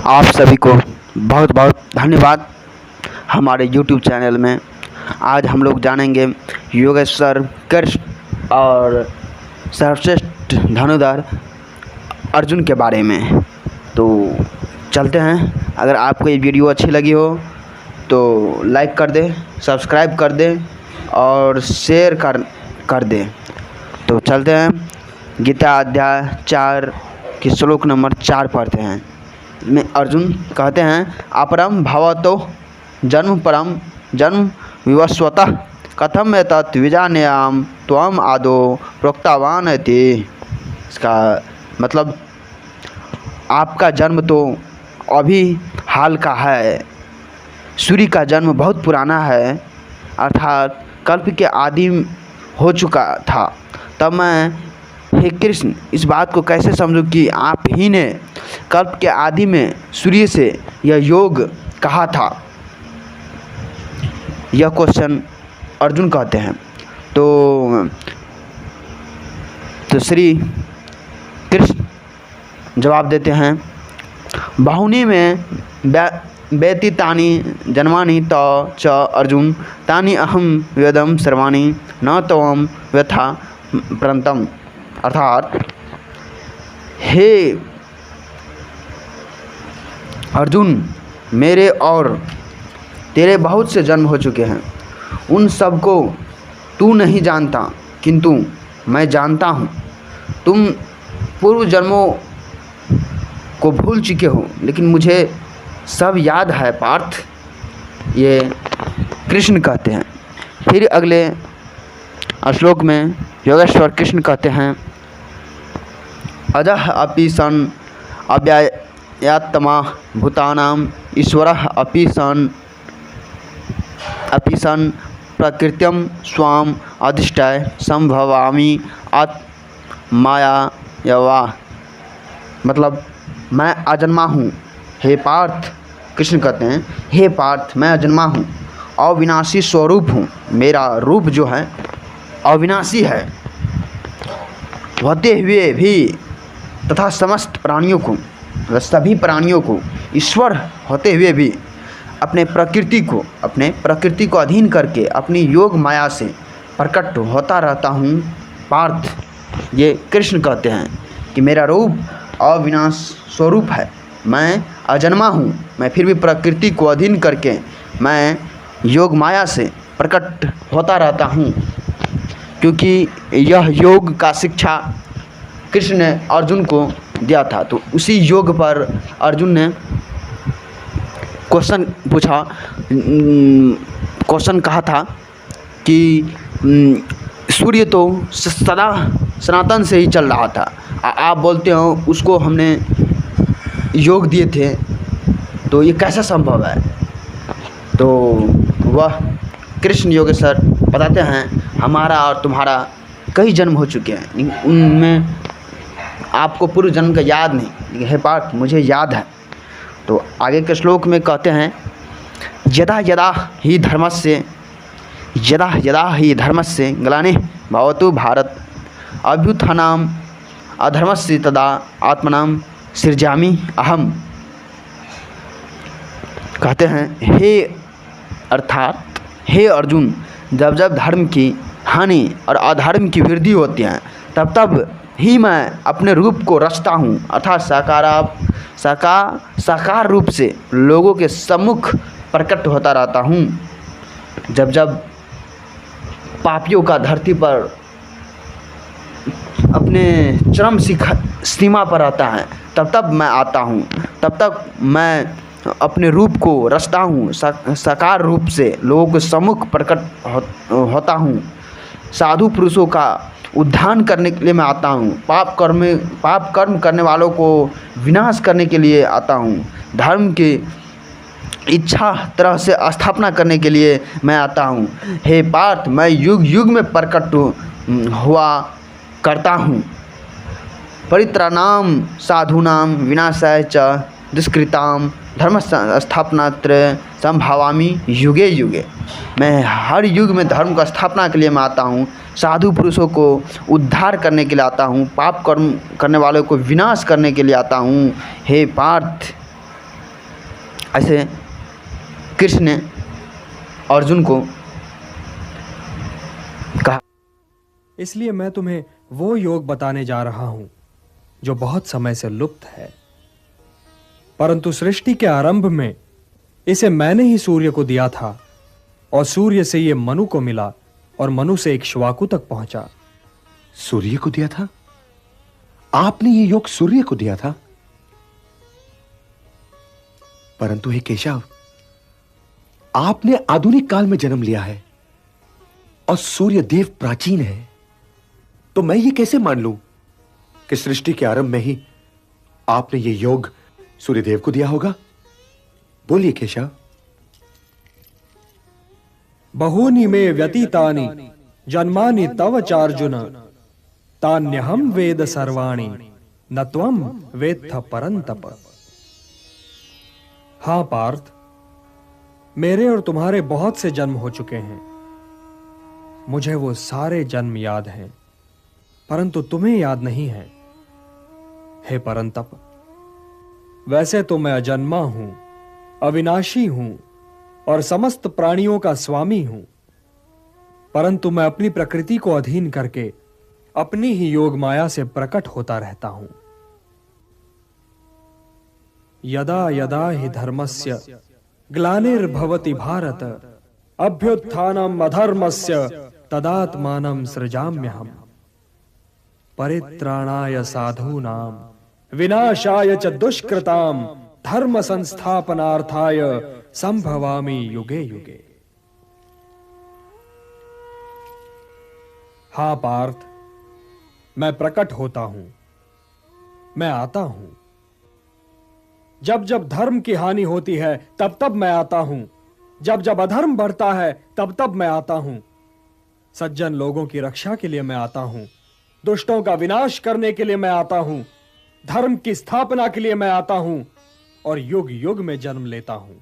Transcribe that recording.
आप सभी को बहुत बहुत धन्यवाद हमारे YouTube चैनल में। आज हम लोग जानेंगे योगेश्वर कृष्ण और सर्वश्रेष्ठ धनुर्धर अर्जुन के बारे में। तो चलते हैं। अगर आपको ये वीडियो अच्छी लगी हो तो लाइक कर दें, सब्सक्राइब कर दें और शेयर कर दें। तो चलते हैं। गीता अध्याय 4 की श्लोक नंबर 4 पढ़ते हैं। में अर्जुन कहते हैं, अपरम भवतो जन्म परम जन्म विवस्वतः कथम एतत् विजानीयाम त्वम आदौ प्रोक्तवान इति। इसका मतलब आपका जन्म तो अभी हाल का है, सूर्य का जन्म बहुत पुराना है, अर्थात कल्प के आदि हो चुका था। तब मैं हे कृष्ण इस बात को कैसे समझूं कि आप ही ने कल्प के आदि में सूर्य से यह योग कहा था। यह क्वेश्चन अर्जुन कहते हैं। तो श्री कृष्ण जवाब देते हैं, बाहुनी में व्यतीतानि जन्मानि त च अर्जुन तानि अहम वेदम सर्वाणि न त्वं व्यथा प्रंतम। अर्थात हे अर्जुन, मेरे और तेरे बहुत से जन्म हो चुके हैं, उन सब को तू नहीं जानता, किंतु मैं जानता हूँ। तुम पूर्व जन्मों को भूल चुके हो, लेकिन मुझे सब याद है पार्थ। ये कृष्ण कहते हैं। फिर अगले श्लोक में योगेश्वर कृष्ण कहते हैं, अजः अपि सन् अव्ययात्मा भूतानां ईश्वरः अपि सन् प्रकृतिं स्वाम अधिष्ठाय संभवामि आत्माया। मतलब मैं अजन्मा हूँ। हे पार्थ, कृष्ण कहते हैं, हे पार्थ मैं अजन्मा हूँ, अविनाशी स्वरूप हूँ। मेरा रूप जो है अविनाशी है, होते हुए भी तथा समस्त प्राणियों को, सभी प्राणियों को ईश्वर होते हुए भी अपने प्रकृति को अधीन करके अपनी योग माया से प्रकट होता रहता हूँ। पार्थ, ये कृष्ण कहते हैं कि मेरा रूप अविनाश स्वरूप है, मैं अजन्मा हूँ, मैं फिर भी प्रकृति को अधीन करके मैं योग माया से प्रकट होता रहता हूँ। क्योंकि यह योग का शिक्षा कृष्ण ने अर्जुन को दिया था। तो उसी योग पर अर्जुन ने क्वेश्चन कहा था कि सूर्य तो सदा सनातन से ही चल रहा था, आप बोलते हो उसको हमने योग दिए थे, तो ये कैसा संभव है। तो वह कृष्ण योगेश्वर बताते हैं, हमारा और तुम्हारा कई जन्म हो चुके हैं, उनमें आपको पूर्व जन्म का याद नहीं, लेकिन हे पार्थ मुझे याद है। तो आगे के श्लोक में कहते हैं, यदा यदा ही धर्मस्य ग्लानिः भवतु भारत अभ्युत्थानम् अधर्मस्य तदा आत्मनां सृजामि अहम। कहते हैं, हे अर्जुन, जब जब धर्म की हानि और अधर्म की वृद्धि होती है, तब तब ही मैं अपने रूप को रचता हूँ, अर्थात साकार रूप से लोगों के सम्मुख प्रकट होता रहता हूँ। जब जब पापियों का धरती पर अपने चरम सीमा पर आता है, तब तब मैं आता हूँ, तब तक मैं अपने रूप को रचता हूँ, साकार रूप से लोगों के सम्मुख प्रकट होता हूँ। साधु पुरुषों का उद्धार करने के लिए मैं आता हूँ, पाप कर्म करने वालों को विनाश करने के लिए आता हूँ, धर्म की इच्छा तरह से स्थापना करने के लिए मैं आता हूँ। हे पार्थ, मैं युग युग में प्रकट हुआ करता हूँ। परित्राणाम साधूनाम विनाशाय च दुष्कृताम धर्म स्थापनात्र संभावामि युगे युगे। मैं हर युग में धर्म का स्थापना के लिए मैं आता हूँ, साधु पुरुषों को उद्धार करने के लिए आता हूँ, पाप कर्म करने वालों को विनाश करने के लिए आता हूँ। हे पार्थ, ऐसे कृष्ण ने अर्जुन को कहा। इसलिए मैं तुम्हें वो योग बताने जा रहा हूं जो बहुत समय से लुप्त है, परंतु सृष्टि के आरंभ में इसे मैंने ही सूर्य को दिया था और सूर्य से ये मनु को मिला और मनु से इक्ष्वाकु तक पहुंचा। सूर्य को दिया था? आपने ये योग सूर्य को दिया था? परंतु हे केशव, आपने आधुनिक काल में जन्म लिया है और सूर्य देव प्राचीन है, तो मैं ये कैसे मान लूं कि सृष्टि के आरंभ में ही आपने ये योग सूर्यदेव को दिया होगा? बोलिए केशव। बहूनि मे व्यतीतानि जन्मानि तव चार्जुन तान्यहं वेद सर्वाणि न त्वं वेत्थ परंतप। हां पार्थ, मेरे और तुम्हारे बहुत से जन्म हो चुके हैं। मुझे वो सारे जन्म याद हैं, परंतु तुम्हें याद नहीं है। हे परंतप, वैसे तो मैं अजन्मा हूं, अविनाशी हूं और समस्त प्राणियों का स्वामी हूं, परंतु मैं अपनी प्रकृति को अधीन करके अपनी ही योग माया से प्रकट होता रहता हूं। यदा यदा हि धर्मस्य ग्लानिर्भवति भारत अभ्युत्थानम् अधर्मस्य तदात्मानं सृजाम्यहम्। परित्राणाय साधूनां विनाशाय च दुष्कृतां धर्म संस्थापनार्थाय संभवामि युगे युगे। हां पार्थ, मैं प्रकट होता हूं, मैं आता हूं। जब जब धर्म की हानि होती है तब तब मैं आता हूं, जब जब अधर्म बढ़ता है तब तब मैं आता हूं। सज्जन लोगों की रक्षा के लिए मैं आता हूं, दुष्टों का विनाश करने के लिए मैं आता हूं, धर्म की स्थापना के लिए मैं आता हूं और युग युग में जन्म लेता हूं।